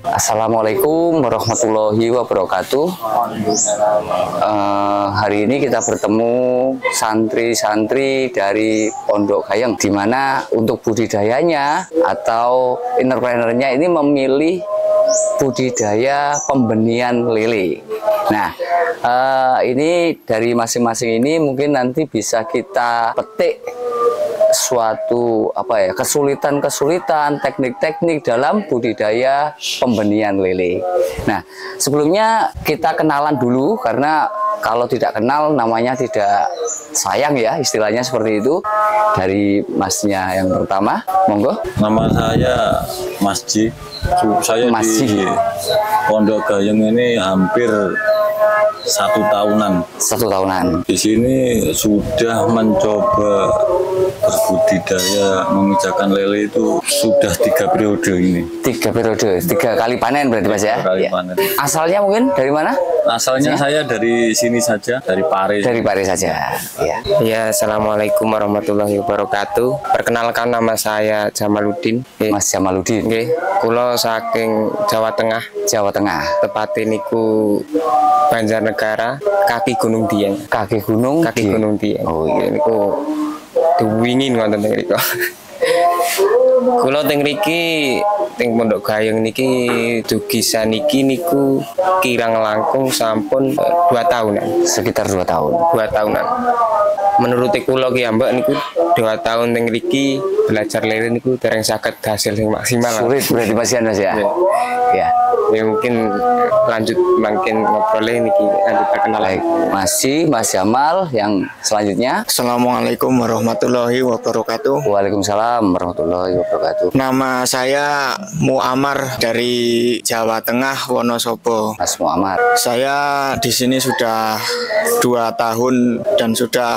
Assalamualaikum warahmatullahi wabarakatuh. Hari ini kita bertemu santri-santri dari Pondok Gayeng, di mana untuk budidayanya atau entrepreneurnya ini memilih budidaya pembenihan lele. Nah, ini dari masing-masing ini mungkin nanti bisa kita petik suatu kesulitan-kesulitan, teknik-teknik dalam budidaya pembenihan lele. Nah, sebelumnya kita kenalan dulu, karena kalau tidak kenal namanya tidak sayang ya, istilahnya seperti itu. Dari masnya yang pertama, monggo. Nama saya Mas Ji. Saya Mas di Ji. Pondok Gayeng ini hampir 1 tahunan. 1 tahunan. Di sini sudah mencoba berbudidaya memijakan lele itu sudah 3 periode ini. 3 periode, 3 kali panen berarti Mas ya? 3 kali Ya. panen. Asalnya mungkin dari mana? Asalnya saya dari sini saja, dari Pare. Dari Pare saja. Ya. Ya, assalamualaikum warahmatullahi wabarakatuh. Perkenalkan, nama saya Jamaluddin. Mas Jamaluddin. Nggih, kula saking Jawa Tengah. Jawa Tengah. Tepatnya niku Banjarnegara, kaki Gunung Dieng. Kaki gunung. Kaki Gunung Dieng. Oh iya. Niku diwingin wonten teng mriku. Kula teng mriki teng Pondok Gayeng niki dugi saniki niku kirang langkung sampun 2 tahunan. Sekitar 2 tahun. 2 tahunan. Menurut kula ki Mbak niku 2 tahun teng mriki belajar lele niku dereng saged hasil sing maksimal. Sulit berarti Mas ya? Ya. Ya. Ya mungkin makin ngobrolnya niki lanjut perkenalan. Baik, Mas Jamal yang selanjutnya. Assalamualaikum warahmatullahi wabarakatuh. Waalaikumsalam warahmatullahi wabarakatuh. Nama saya Muammar dari Jawa Tengah, Wonosobo. Mas Muammar. Saya di sini sudah 2 tahun dan sudah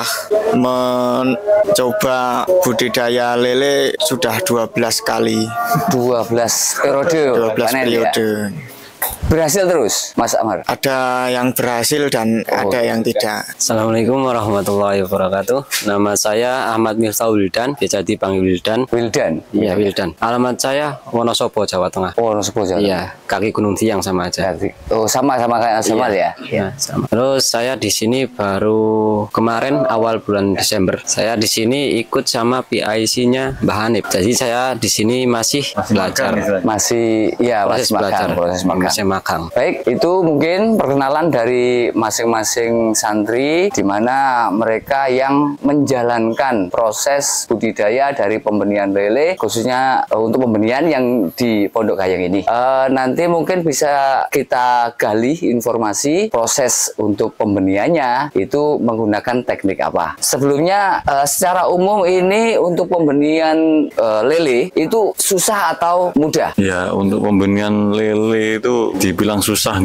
mencoba budidaya lele sudah 12 kali. 12 periode. 12 panen, periode. ya. Berhasil terus, Mas Amar. Ada yang berhasil dan ada yang tidak. Assalamualaikum warahmatullahi wabarakatuh. Nama saya Ahmad Miftah Wildan, biasa dipanggil Wildan. Wildan. Iya, Wildan. Alamat saya Wonosobo, Jawa Tengah. Oh, Wonosobo Jawa. Iya, kaki Gunung Tiang sama aja. Oh, sama kayak Jamal ya. Iya, sama. Terus saya di sini baru kemarin awal bulan Desember. Saya di sini ikut sama PIC-nya Mbah Hanif. Jadi saya di sini masih belajar. Masih Proses belajar. proses magang. Masih magang. Baik, itu mungkin perkenalan dari masing-masing santri, di mana mereka yang menjalankan proses budidaya dari pembenihan lele, khususnya untuk pembenihan yang di Pondok Gayeng ini. Nanti mungkin bisa kita gali informasi proses untuk pembenihannya itu menggunakan teknik apa. Sebelumnya, secara umum ini untuk pembenihan lele itu susah atau mudah? Ya, untuk pembenihan lele itu dibilang susah,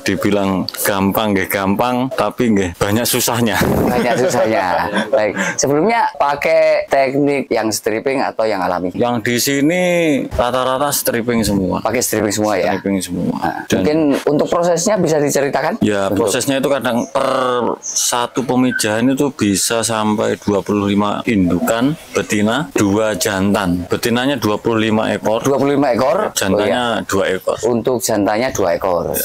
dibilang gampang, gampang, tapi banyak susahnya. Banyak susahnya. Baik, sebelumnya pakai teknik yang stripping atau yang alami? Yang di sini rata-rata stripping semua. Pakai stripping semua ya? Stripping semua. Dan Mungkin untuk prosesnya bisa diceritakan? ya, prosesnya itu kadang per satu pemijahan itu bisa sampai 25 indukan betina, 2 jantan. Betinanya 25 ekor, 25 ekor? jantannya 2 ekor. Untuk jantannya 2 ekor.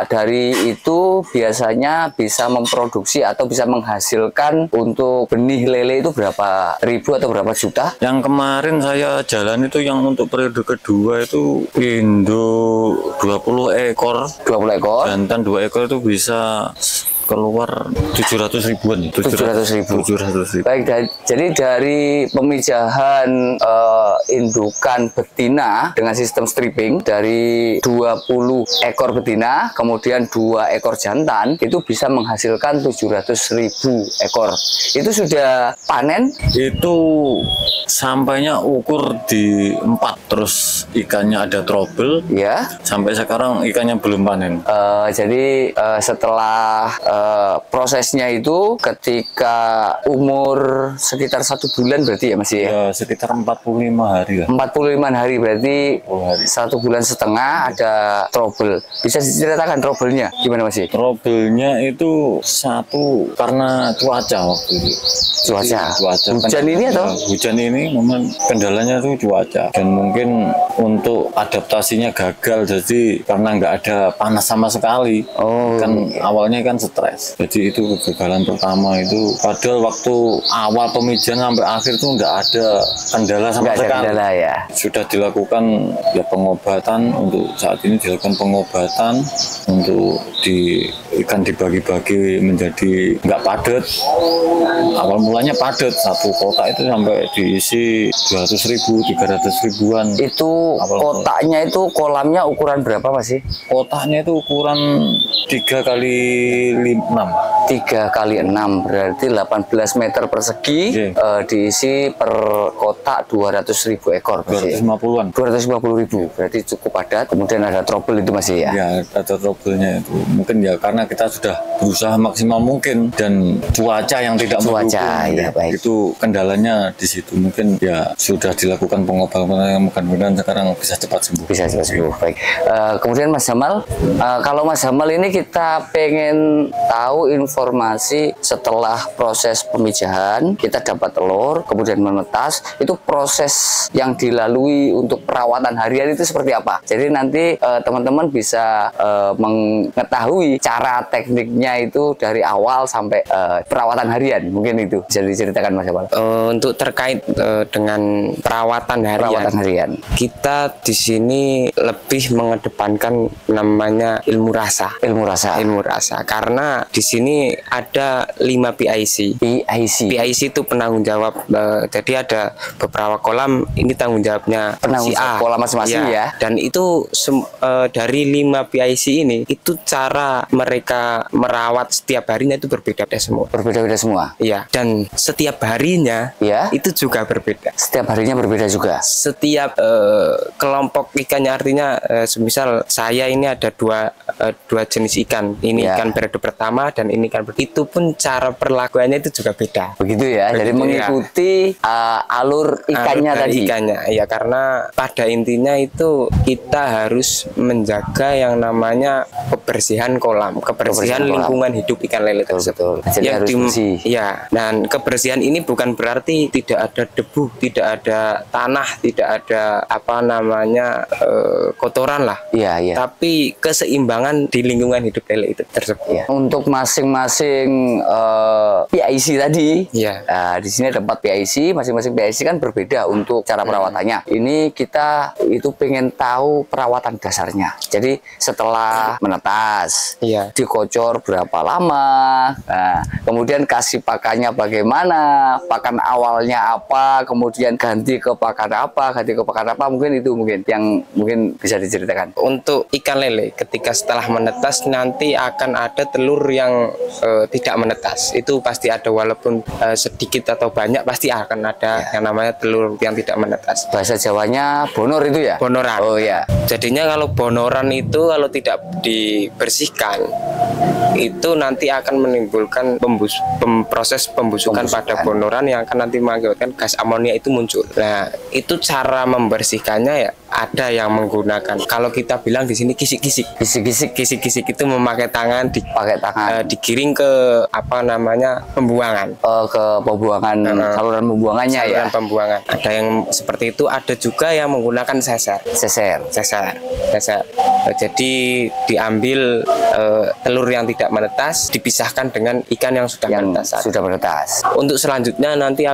Dari itu biasanya bisa memproduksi atau bisa menghasilkan untuk benih lele itu berapa ribu atau berapa juta? Yang kemarin saya jalan itu yang untuk periode kedua itu induk 20 ekor, 20 ekor? jantan 2 ekor itu bisa keluar 700 ribuan. 700 ribu. 700 ribu. Baik, jadi dari pemijahan indukan betina dengan sistem stripping dari 20 ekor betina, kemudian 2 ekor jantan, itu bisa menghasilkan 700.000 ekor. Itu sudah panen? Itu sampainya ukur di 4, terus ikannya ada trouble. Ya. Sampai sekarang ikannya belum panen. Jadi setelah prosesnya itu ketika umur sekitar 1 bulan berarti ya masih ya? Ya sekitar 45 hari lah. 45 hari berarti 1 bulan setengah ada trouble. Bisa diceritakan trouble-nya gimana Mas? Trouble-nya itu satu karena cuaca waktu itu. Cuaca. Hujan Hujan ini atau? Hujan ini memang kendalanya tuh cuaca, dan mungkin untuk adaptasinya gagal, jadi karena nggak ada panas sama sekali. Oh, Kan awalnya kan stres. Jadi itu kegagalan pertama itu. Padahal waktu awal pemijahan sampai akhir tuh nggak ada kendala sama nggak ada sekali. kendala ya. Sudah dilakukan ya pengobatan, untuk saat ini dilakukan pengobatan untuk ikan dibagi-bagi menjadi nggak padat. Awal mulanya padat, satu kotak itu sampai diisi 200.000, 300.000-an. Itu kotaknya itu kolamnya ukuran berapa Mas sih? Kotaknya itu ukuran 3 kali 6. 3 kali 6 berarti 18 meter persegi. Iya. Diisi per kotak 200.000 ekor Mas, ya? 250-an. 250.000 berarti cukup padat. Kemudian ada trouble itu masih ya. Ya, ada trouble-nya itu. Mungkin ya karena kita sudah berusaha maksimal mungkin dan cuaca yang tidak Cuaca, mendukung. ya, baik. Itu kendalanya di situ. Mungkin ya sudah dilakukan pengobatan yang mudah-mudahan sekarang bisa cepat sembuh. Bisa cepat sembuh. Baik. Kemudian Mas Jamal, kalau Mas Jamal ini kita pengen tahu informasi setelah proses pemijahan, kita dapat telur, kemudian menetas, itu proses yang dilalui untuk perawatan harian itu seperti apa? Jadi nanti teman-teman bisa mengetahui cara tekniknya itu dari awal sampai perawatan harian. Mungkin itu bisa diceritakan Mas Jamal. Untuk terkait dengan perawatan harian, kita di sini lebih mengedepankan namanya ilmu rasa. Ilmu rasa. Karena di sini ada 5 PIC. PIC itu penanggung jawab. Jadi ada beberapa kolam, ini tanggung jawabnya Penanggung si A. jawab kolam masing-masing ya. Dan itu dari 5 PIC ini, itu cara mereka merawat setiap harinya itu berbeda-beda semua. Berbeda-beda semua. Iya. Dan setiap harinya Ya. itu juga berbeda. Setiap harinya berbeda juga. Setiap kelompok ikannya, artinya semisal saya ini ada dua jenis ikan, ini Ya. ikan periode pertama dan ini ikan itu pun cara perlakuannya itu juga beda. Begitu ya. Jadi Begitu, mengikuti alur ikannya Alur dari tadi. ikannya, ya, karena pada intinya itu kita harus menjaga yang namanya kebersihan kolam, kebersihan kolam. lingkungan hidup ikan lele Betul. tersebut. Jadi harus bersih. Ya, dan kebersihan ini bukan berarti tidak ada debu, tidak ada tanah, tidak ada kotoran lah. Iya. Tapi keseimbangan di lingkungan hidup lele itu tersebut. Ya. Untuk masing-masing PIC tadi, Iya. di sini ada 4 PIC, masing-masing PIC kan berbeda untuk cara perawatannya. Ini kita itu pengen tahu perawatan dasarnya. Jadi setelah menetas, Iya. dikocor berapa lama, nah, kemudian kasih pakannya bagaimana, pakan awalnya apa, kemudian ganti ke pakan apa, mungkin itu yang bisa diceritakan. Untuk ikan lele, ketika setelah menetas nanti akan ada telur yang tidak menetas. Itu pasti ada, walaupun sedikit atau banyak pasti akan ada yang namanya telur yang tidak menetas. Bahasa Jawanya bonor itu ya? Bonoran. Oh ya. Jadinya kalau bonoran itu kalau tidak dibersihkan, itu nanti akan menimbulkan proses pembusukan pada bonoran yang akan nanti mengakibatkan gas amonia itu muncul. Nah, itu cara membersihkannya ya ada yang menggunakan. Kalau kita bilang di sini kisik-kisik. Kisik-kisik itu memakai tangan, Pakai tangan. digiring ke pembuangan. Ke pembuangan, saluran pembuangannya ya. Saluran pembuangan. Ada yang seperti itu, ada juga yang menggunakan seser. Jadi diambil telur yang tidak menetas, dipisahkan dengan ikan yang sudah menetas. Untuk selanjutnya nanti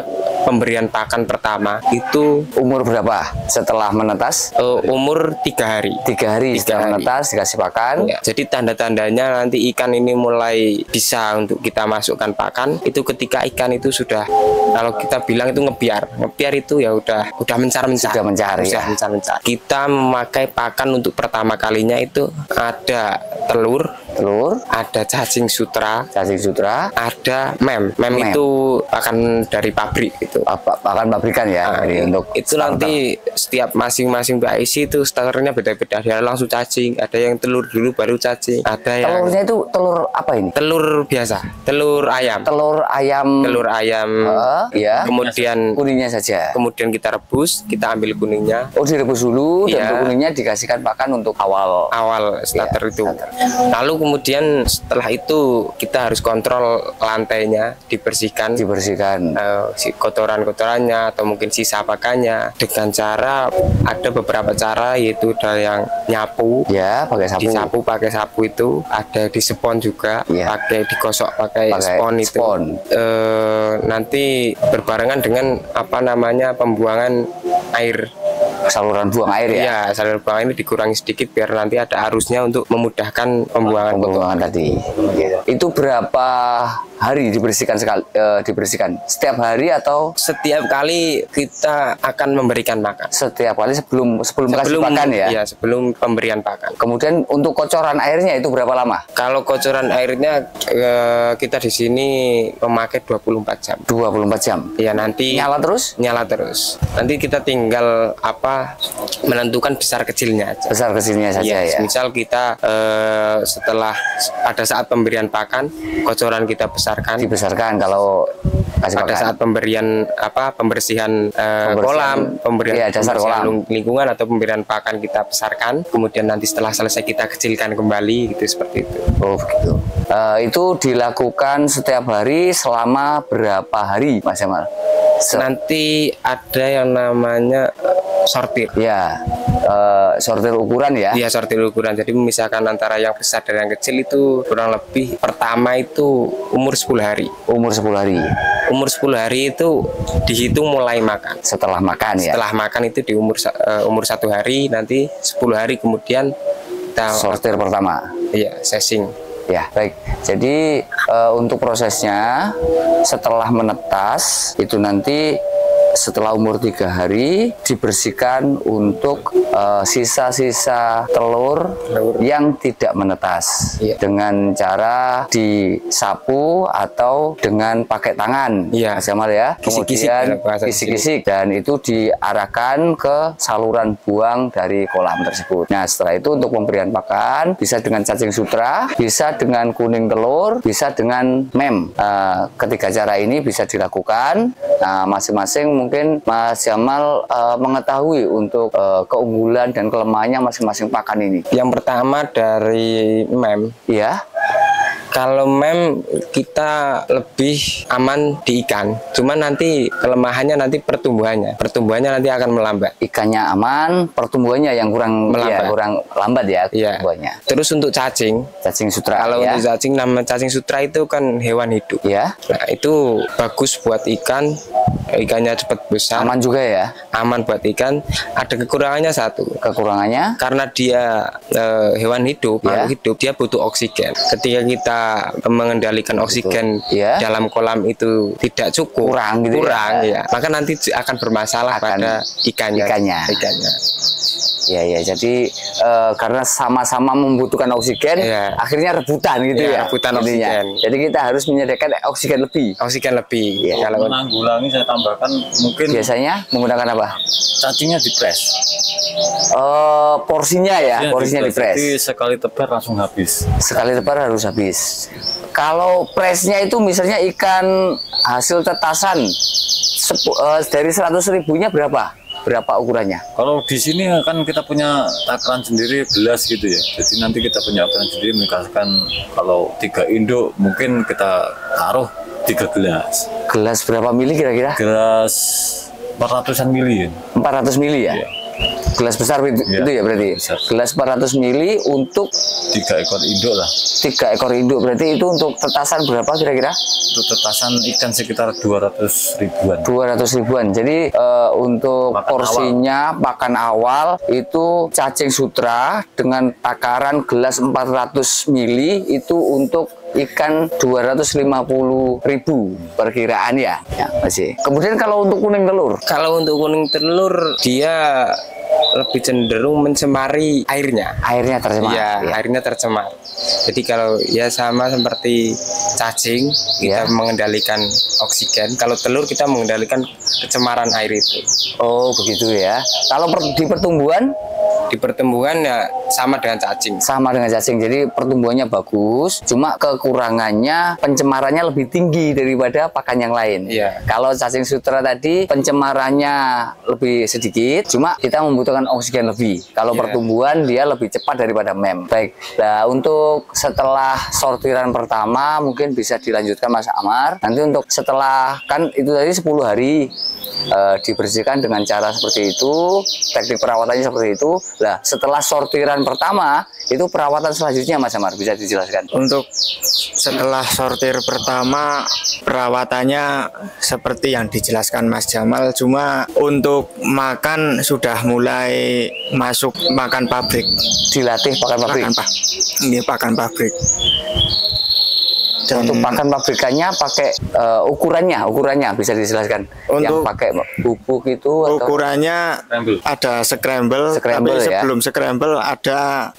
pemberian pakan pertama itu Umur berapa setelah menetas? umur 3 hari. 3 hari setelah 3 hari. menetas dikasih pakan. Ya, jadi tanda-tandanya nanti ikan ini mulai bisa untuk kita masukkan pakan itu ketika ikan itu sudah, kalau kita bilang itu ngebiar itu ya udah mencar-mencar. Sudah mencari Sudah ya. mencar-mencar. Kita memakai pakan untuk pertama kalinya itu ada telur, ada cacing sutra, ada mem itu pakan dari pabrik itu. Pakan pabrikan ya. Jadi untuk Itu nanti setiap masing-masing PIC itu starternya beda-beda. Ada yang langsung cacing, ada yang telur dulu baru cacing, ada yang telurnya itu telur apa ini? telur biasa, telur ayam. Telur ayam. Ya. Kemudian Kuningnya saja. kemudian kita rebus, kita ambil kuningnya. Oh, direbus dulu dan Iya. untuk kuningnya dikasihkan pakan untuk awal. Awal starter Iya, itu. starter. Lalu kemudian setelah itu kita harus kontrol lantainya, dibersihkan. Dibersihkan. Si kotoran kotoran-kotorannya atau mungkin sisa pakannya dengan cara ada beberapa cara, yaitu ada yang nyapu Ya, pakai sapu. disapu pakai sapu, itu ada di spon juga, Iya. pakai digosok pakai Pakai spon itu. spon. Nanti berbarengan dengan apa namanya pembuangan air. Saluran buang air ya. Iya, saluran buang ini dikurangi sedikit biar nanti ada arusnya untuk memudahkan pembuangan kotoran. Pembuangan tadi. Itu berapa hari dibersihkan sekali? Dibersihkan setiap hari atau Setiap kali kita akan memberikan makan. setiap kali sebelum kasih pakan ya? Iya, sebelum pemberian pakan. Kemudian untuk kocoran airnya itu berapa lama? Kalau kocoran airnya kita di sini memakai 24 jam. 24 jam. Ya nanti Nyala terus? nyala terus. Nanti kita tinggal menentukan besar kecilnya aja. Besar kecilnya saja ya. Misal kita setelah pada saat pemberian pakan, kocoran kita besarkan. Dibesarkan kalau kasih Pada pakan. saat pembersihan kolam, Iya, dasar kolam. lingkungan atau pemberian pakan kita besarkan. Kemudian nanti setelah selesai kita kecilkan kembali, gitu seperti itu. Oh begitu. Itu dilakukan setiap hari selama berapa hari, Mas Jamal? Nanti ada yang namanya sortir. Ya, sortir ukuran ya. Iya, sortir ukuran. Jadi memisahkan antara yang besar dan yang kecil itu kurang lebih pertama itu umur 10 hari. Umur 10 hari. Umur 10 hari itu dihitung mulai makan. Setelah makan ya. Setelah makan itu di umur 1 hari, nanti 10 hari kemudian kita Sortir pertama. iya, sesing. Ya, baik. Jadi untuk prosesnya setelah menetas itu nanti setelah umur 3 hari dibersihkan untuk sisa-sisa telur yang tidak menetas Iya. dengan cara disapu atau dengan pakai tangan, Iya. Mas Jamal ya. Kisik-kisik Kemudian dalam bahasa kisik-kisik dan itu diarahkan ke saluran buang dari kolam tersebut. Nah, setelah itu untuk pemberian pakan bisa dengan cacing sutra, bisa dengan kuning telur, bisa dengan mem. Ketiga cara ini bisa dilakukan. Nah, masing-masing mungkin Mas Jamal mengetahui untuk keunggulan dan kelemahannya masing-masing pakan ini. Yang pertama dari mem. Iya, Kalau mem kita lebih aman di ikan. Cuman nanti kelemahannya nanti pertumbuhannya. Pertumbuhannya nanti akan melambat. ikannya aman, pertumbuhannya yang kurang Melambat. ya, kurang lambat ya Iya. pertumbuhannya. Terus untuk cacing, Cacing sutra kalau ya. untuk cacing, nama cacing sutra itu kan hewan hidup. Ya, Nah, itu bagus buat ikan. Ikannya cepat besar, aman juga ya. aman buat ikan. Ada kekurangannya satu. Kekurangannya Karena dia hewan hidup, Ya. makhluk hidup, dia butuh oksigen. Ketika kita mengendalikan oksigen Ya. dalam kolam itu tidak cukup, Kurang gitu ya, maka nanti akan bermasalah Akan pada ikannya. ikannya. Ya, jadi karena sama-sama membutuhkan oksigen, Iya. akhirnya rebutan gitu Iya, ya. rebutan intinya. oksigen. Jadi kita harus menyediakan oksigen lebih. Oksigen lebih. Iya. Kalau Menanggulangi saya tambahkan mungkin Biasanya menggunakan apa? cacingnya dipres. Porsinya ya, porsinya dipres. Jadi sekali tebar langsung habis. Sekali tebar harus habis. Kalau presnya itu misalnya ikan hasil tetasan dari 100.000-nya berapa? Berapa ukurannya? Kalau di sini kan kita punya takaran sendiri gelas gitu ya. Jadi nanti kita punya takaran sendiri, misalkan kalau 3 induk mungkin kita taruh 3 gelas. Gelas berapa mili kira-kira? Gelas 400-an mili. 400 mili ya? Iya. Gelas besar itu, Iya, itu ya berarti? besar. Gelas 400 mili untuk 3 ekor induk lah. 3 ekor induk. Berarti itu untuk tetasan berapa kira-kira? Untuk tetasan ikan sekitar 200 ribuan. 200 ribuan. Jadi untuk Makan porsinya pakan awal itu cacing sutra dengan takaran gelas 400 mili itu untuk ikan 250.000 perkiraan ya. Ya, masih. Kemudian kalau untuk kuning telur, Kalau untuk kuning telur, dia lebih cenderung mencemari airnya. airnya tercemar. Iya, Ya. airnya tercemar. Jadi kalau ya sama seperti cacing, kita Iya. mengendalikan oksigen. Kalau telur kita mengendalikan kecemaran air itu. Oh begitu ya. Kalau di pertumbuhan di pertumbuhan ya sama dengan cacing. Sama dengan cacing, jadi pertumbuhannya bagus, cuma kekurangannya pencemarannya lebih tinggi daripada pakan yang lain. Iya. Kalau cacing sutra tadi pencemarannya lebih sedikit, cuma kita membutuhkan oksigen lebih. Kalau pertumbuhan dia lebih cepat daripada mem. Baik, nah untuk setelah sortiran pertama mungkin bisa dilanjutkan Mas Amar. Nanti untuk setelah, kan itu tadi 10 hari dibersihkan dengan cara seperti itu, teknik perawatannya seperti itu. Nah, setelah sortiran pertama itu perawatan selanjutnya Mas Amar, bisa dijelaskan? Untuk setelah sortir pertama perawatannya seperti yang dijelaskan Mas Jamal, cuma untuk makan sudah mulai masuk makan pabrik. Dilatih pakan pabrik. Ini pakan pabrik. Dan untuk pakan pabrikannya pakai ukurannya bisa dijelaskan. Yang Untuk pakai bubuk itu atau ukurannya ada scramble, tapi ya? sebelum scramble ada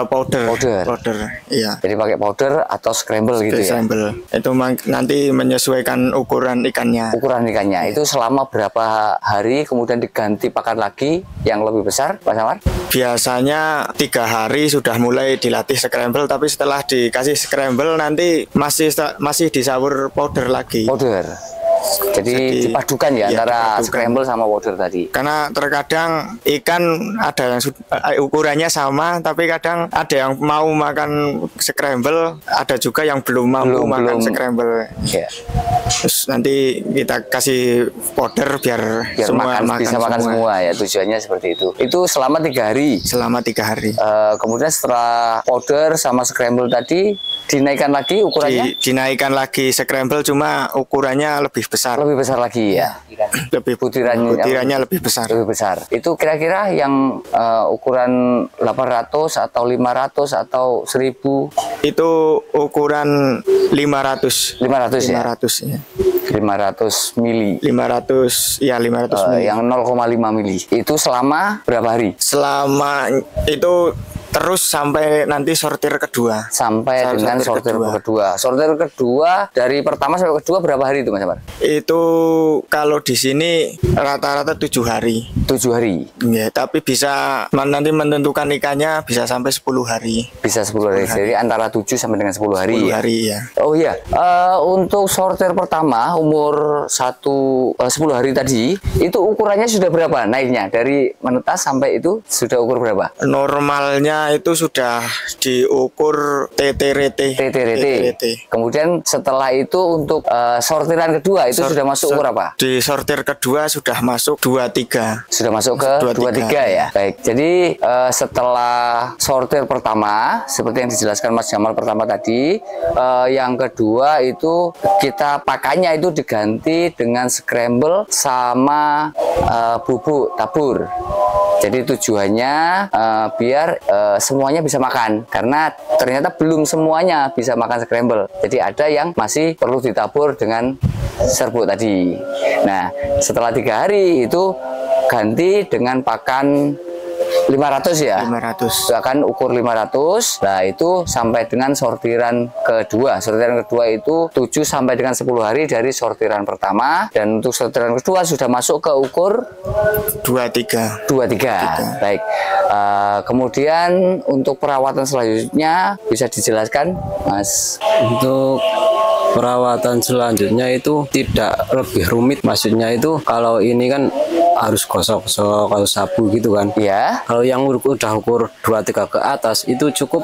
powder. Iya. Jadi pakai powder atau scramble gitu ya. Scramble. Itu nanti menyesuaikan ukuran ikannya. Ukuran ikannya itu selama berapa hari kemudian diganti pakan lagi yang lebih besar, Mas Amar? Biasanya 3 hari sudah mulai dilatih scramble, tapi setelah dikasih scramble nanti masih disaur powder lagi. Powder. Jadi dipadukan ya, antara dipadukan. scramble sama powder tadi. Karena terkadang ikan ada yang ukurannya sama, tapi kadang ada yang mau makan scramble, ada juga yang belum mampu makan scramble. Ya. Terus nanti kita kasih powder biar semua bisa makan semua ya, tujuannya seperti itu. Itu selama 3 hari. Selama 3 hari. Kemudian setelah powder sama scramble tadi dinaikkan lagi ukurannya? Dinaikkan lagi scramble, cuma ukurannya lebih besar. Lebih besar lagi ya. Lebih butirannya lebih besar. Lebih besar. Itu kira-kira yang ukuran 800 atau 500 atau 1000? Itu ukuran 500. 500 ya. 500 ya. 500 mili. 500 ya 500 mili. Yang 0,5 mili. Itu selama berapa hari? Selama itu terus sampai nanti sortir kedua. Sampai dengan sortir kedua. Sortir kedua dari pertama sampai kedua berapa hari itu Mas Amar? Itu kalau di sini rata-rata 7 hari. 7 hari. Ya, tapi bisa nanti menentukan ikannya bisa sampai 10 hari. Bisa 10 hari. Jadi antara 7 sampai dengan 10 hari. 10 hari ya. Oh iya, untuk sortir pertama umur 10 hari tadi, itu ukurannya sudah berapa naiknya? Dari menetas sampai itu sudah ukur berapa? Normalnya itu sudah diukur TTRT. Kemudian setelah itu untuk sortiran kedua itu sudah masuk ukur apa? Di sortir kedua sudah masuk 23. Sudah masuk ke 23 ya. Baik. Jadi setelah sortir pertama seperti yang dijelaskan Mas Jamal pertama tadi, yang kedua itu kita pakannya itu diganti dengan scramble sama bubuk tabur. Jadi tujuannya biar semuanya bisa makan, karena ternyata belum semuanya bisa makan scramble. Jadi ada yang masih perlu ditabur dengan serbuk tadi. Nah, setelah 3 hari itu ganti dengan pakan 500 ya. 500. Akan ukur 500. Nah, itu sampai dengan sortiran kedua. Sortiran kedua itu 7 sampai dengan 10 hari dari sortiran pertama, dan untuk sortiran kedua sudah masuk ke ukur 23. Baik. Kemudian untuk perawatan selanjutnya bisa dijelaskan, Mas? Untuk perawatan selanjutnya itu tidak lebih rumit, maksudnya itu kalau ini kan harus gosok-gosok kalau sabu gitu kan ya. Kalau yang udah ukur 23 ke atas itu cukup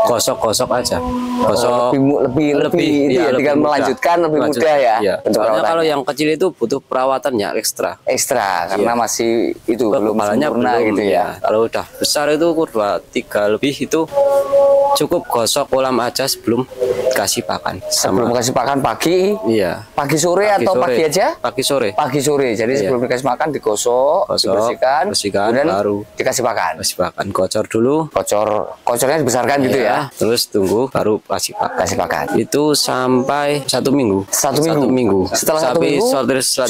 gosok-gosok aja, gosok lebih ya, tinggal lebih melanjutkan lebih mudah ya, ya. Soalnya kalau yang kecil itu butuh perawatannya ekstra karena masih itu belum sempurna gitu ya. Kalau udah besar itu ukur 23 lebih itu cukup gosok kolam aja sebelum kasih pakan. Sebelum kasih pakan pagi? Iya. Pagi sore atau pagi aja? Pagi sore. Pagi sore. Jadi sebelum dikasih makan digosok, dibersihkan, kemudian baru dikasih pakan. Kasih pakan, kocor dulu. Kocornya dibesarkan gitu ya. Terus tunggu baru kasih pakan. Kasih pakan. Itu sampai 1 minggu. 1 minggu. Setelah 1 minggu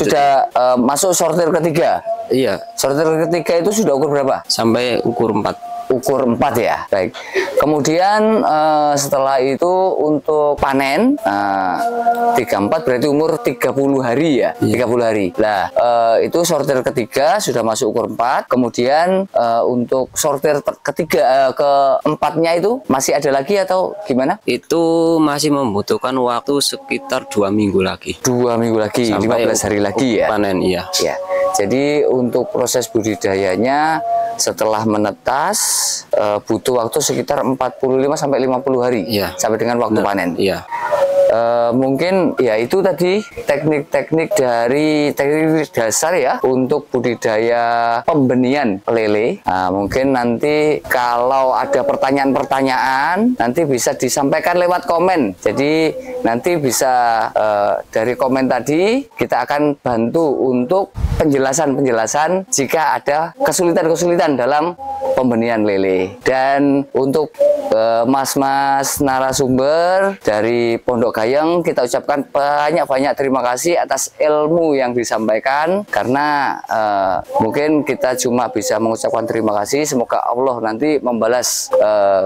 sudah masuk sortir ketiga. Iya. Sortir ketiga itu sudah ukur berapa? Sampai ukur 4. ukur 4 ya. Baik. Kemudian setelah itu untuk panen 34 berarti umur 30 hari ya. 30 hari. Nah, itu sortir ketiga sudah masuk ukur 4. Kemudian untuk sortir ketiga keempatnya itu masih ada lagi atau gimana? Itu masih membutuhkan waktu sekitar 2 minggu lagi. 2 minggu lagi, Sampai 15 hari lagi ya. Panen, iya. Ya. Jadi untuk proses budidayanya setelah menetas butuh waktu sekitar 45 sampai 50 hari Iya. sampai dengan waktu panen. Iya. Mungkin ya itu tadi teknik-teknik dari teknik dasar ya untuk budidaya pembenihan lele. Nah, mungkin nanti kalau ada pertanyaan-pertanyaan nanti bisa disampaikan lewat komen. Jadi nanti bisa dari komen tadi kita akan bantu untuk penjelasan-penjelasan jika ada kesulitan-kesulitan dalam pembenihan lele. Dan untuk mas-mas narasumber dari Pondok Gayeng, kita ucapkan banyak-banyak terima kasih atas ilmu yang disampaikan, karena mungkin kita cuma bisa mengucapkan terima kasih. Semoga Allah nanti membalas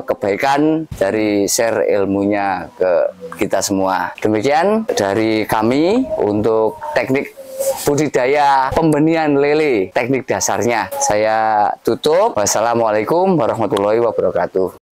kebaikan dari share ilmunya ke kita semua. Demikian dari kami untuk teknik budidaya pembenihan lele, teknik dasarnya. Saya tutup. Wassalamualaikum warahmatullahi wabarakatuh.